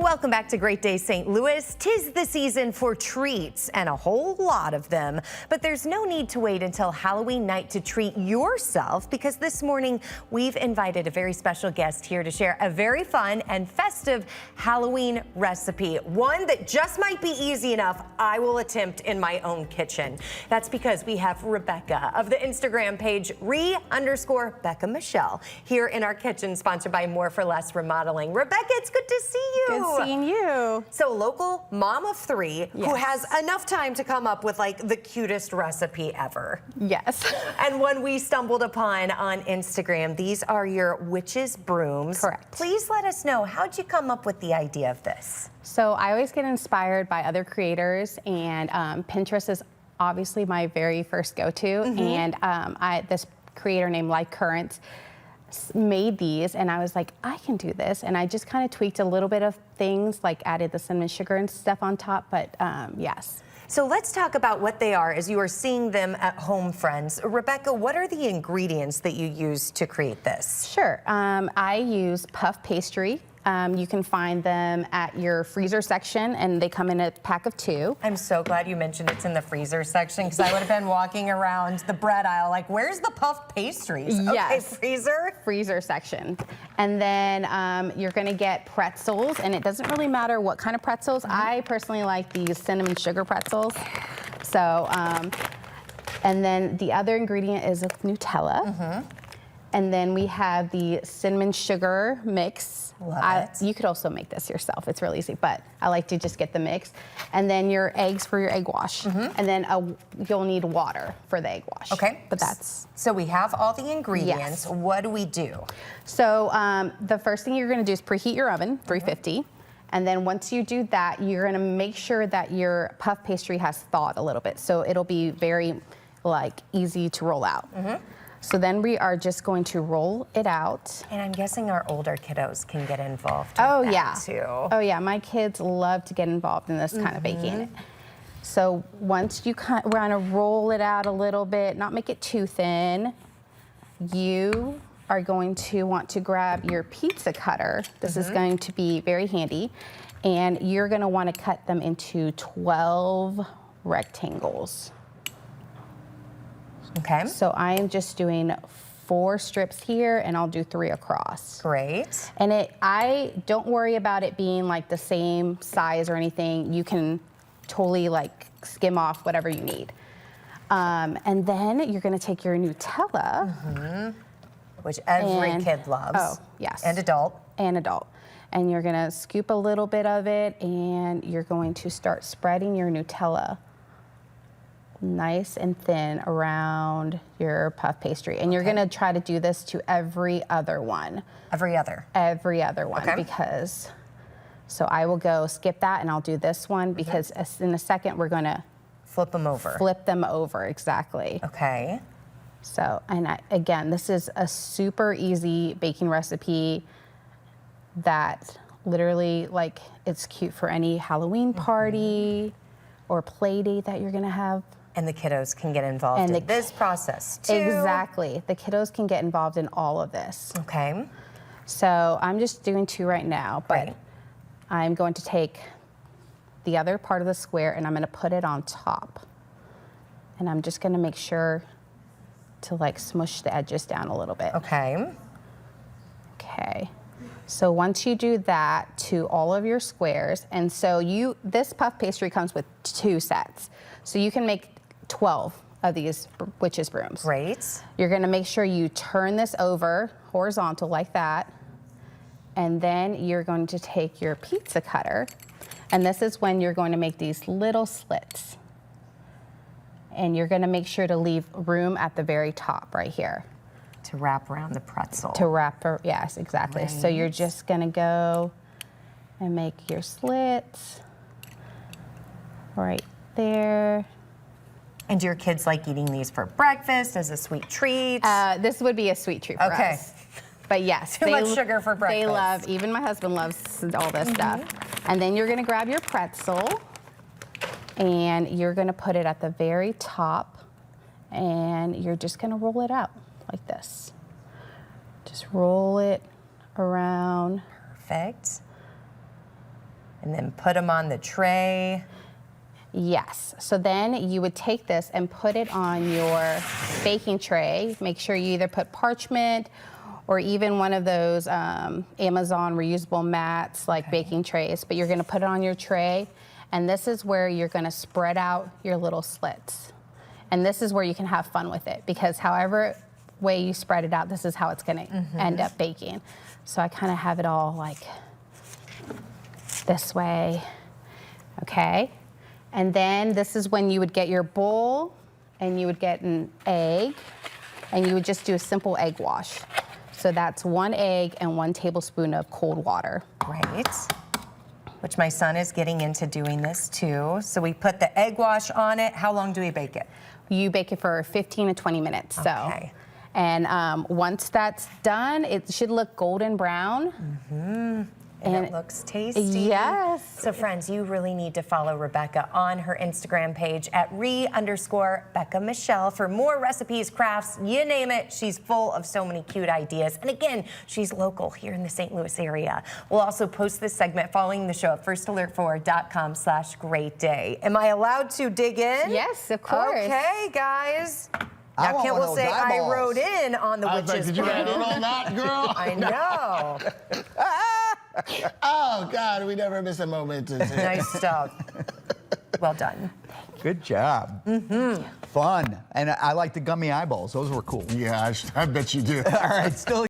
Welcome back to Great Day St. Louis. 'Tis the season for treats, and a whole lot of them. But there's no need to wait until Halloween night to treat yourself, because this morning we've invited a very special guest here to share a very fun and festive Halloween recipe. One that just might be easy enough I will attempt in my own kitchen. That's because we have Rebecca of the Instagram page _Becca Michelle here in our kitchen, sponsored by More for Less Remodeling. Rebecca, it's good to see you. Good seeing you. So, local mom of three who has enough time to come up with like the cutest recipe ever. Yes. And one we stumbled upon on Instagram. These are your witch's brooms. Correct. Please let us know, how'd you come up with the idea of this? So I always get inspired by other creators, and Pinterest is obviously my very first go-to. And this creator named Like Currents made these, and I was like, I can do this. And I just kind of tweaked a little bit of things, like added the cinnamon sugar and stuff on top, but yes. So let's talk about what they are as you are seeing them at home, friends. Rebecca, what are the ingredients that you use to create this? Sure. I use puff pastry. You can find them at your freezer section, and they come in a pack of 2. I'm so glad you mentioned it's in the freezer section, because I would have been walking around the bread aisle like, where's the puff pastries? Yes. Okay, freezer? Freezer section. And then you're gonna get pretzels, and it doesn't really matter what kind of pretzels. I personally like these cinnamon sugar pretzels. So, and then the other ingredient is Nutella. And then we have the cinnamon sugar mix. Love it. You could also make this yourself. It's really easy, but I like to just get the mix. And then your eggs for your egg wash. And then you'll need water for the egg wash. Okay. But that's... So we have all the ingredients. Yes. What do we do? So the first thing you're gonna do is preheat your oven, 350. And then once you do that, you're gonna make sure that your puff pastry has thawed a little bit. So it'll be very easy to roll out. So then we are just going to roll it out. And I'm guessing our older kiddos can get involved Oh yeah, too. Oh yeah, my kids love to get involved in this kind of baking. So once you kind of roll it out a little bit, not make it too thin, you are going to want to grab your pizza cutter. This is going to be very handy. And you're gonna wanna cut them into 12 rectangles. Okay. So I am just doing 4 strips here, and I'll do 3 across. Great. And I don't worry about it being like the same size or anything. You can totally skim off whatever you need. And then you're gonna take your Nutella. Which every kid loves. Oh, yes. And adult. And adult. And you're gonna scoop a little bit of it, and you're going to start spreading your Nutella nice and thin around your puff pastry. And you're gonna try to do this to every other one. Every other? Every other one, because, so I will go skip that and I'll do this one, because in a second we're gonna flip them over. Flip them over, exactly. Okay. So, and again, this is a super easy baking recipe that literally, it's cute for any Halloween party or play date that you're gonna have. And the kiddos can get involved in this process too. Exactly. The kiddos can get involved in all of this. Okay. So I'm just doing 2 right now, but I'm going to take the other part of the square and I'm gonna put it on top. And I'm just gonna make sure to smush the edges down a little bit. Okay. Okay. So once you do that to all of your squares, and so this puff pastry comes with 2 sets. So you can make 12 of these witch's brooms. Great. You're gonna make sure you turn this over horizontal like that, and then you're going to take your pizza cutter, and this is when you're going to make these little slits. And you're gonna make sure to leave room at the very top right here. To wrap around the pretzel. To wrap, yes, exactly. Right. So you're just gonna go and make your slits right there. And do your kids like eating these for breakfast as a sweet treat? This would be a sweet treat for us. But yes. Too much sugar for breakfast. They love, even my husband loves all this stuff. And then you're gonna grab your pretzel and you're gonna put it at the very top, and you're just gonna roll it out like this. Just roll it around. Perfect. and then put them on the tray. Yes. So then you would take this and put it on your baking tray. Make sure you either put parchment or even one of those Amazon reusable mats like baking trays, but you're gonna put it on your tray, and this is where you're gonna spread out your little slits. And this is where you can have fun with it, because however way you spread it out, this is how it's gonna end up baking. So I kind of have it all like this way, okay? And then this is when you would get your bowl and you would get an egg and you would just do a simple egg wash. So that's 1 egg and 1 tablespoon of cold water. Right. Which my son is getting into doing this too. So we put the egg wash on it. How long do we bake it? You bake it for 15 to 20 minutes. Okay. And once that's done, it should look golden brown. And it looks tasty. Yes. So friends, you really need to follow Rebecca on her Instagram page at @re_Becca Michelle for more recipes, crafts, you name it. She's full of so many cute ideas. And again, she's local here in the St. Louis area. We'll also post this segment following the show at firstalertfor.com/greatday. Am I allowed to dig in? Yes, of course. Okay, guys. I Now, want Kent one of will those say I eyeballs. wrote in on the I was like, witch's did you write brew. in on that, girl? I know. Oh, God, we never miss a moment. Nice stuff. Well done. Good job. Fun. And I like the gummy eyeballs. Those were cool. Yeah, I bet you do. All right, still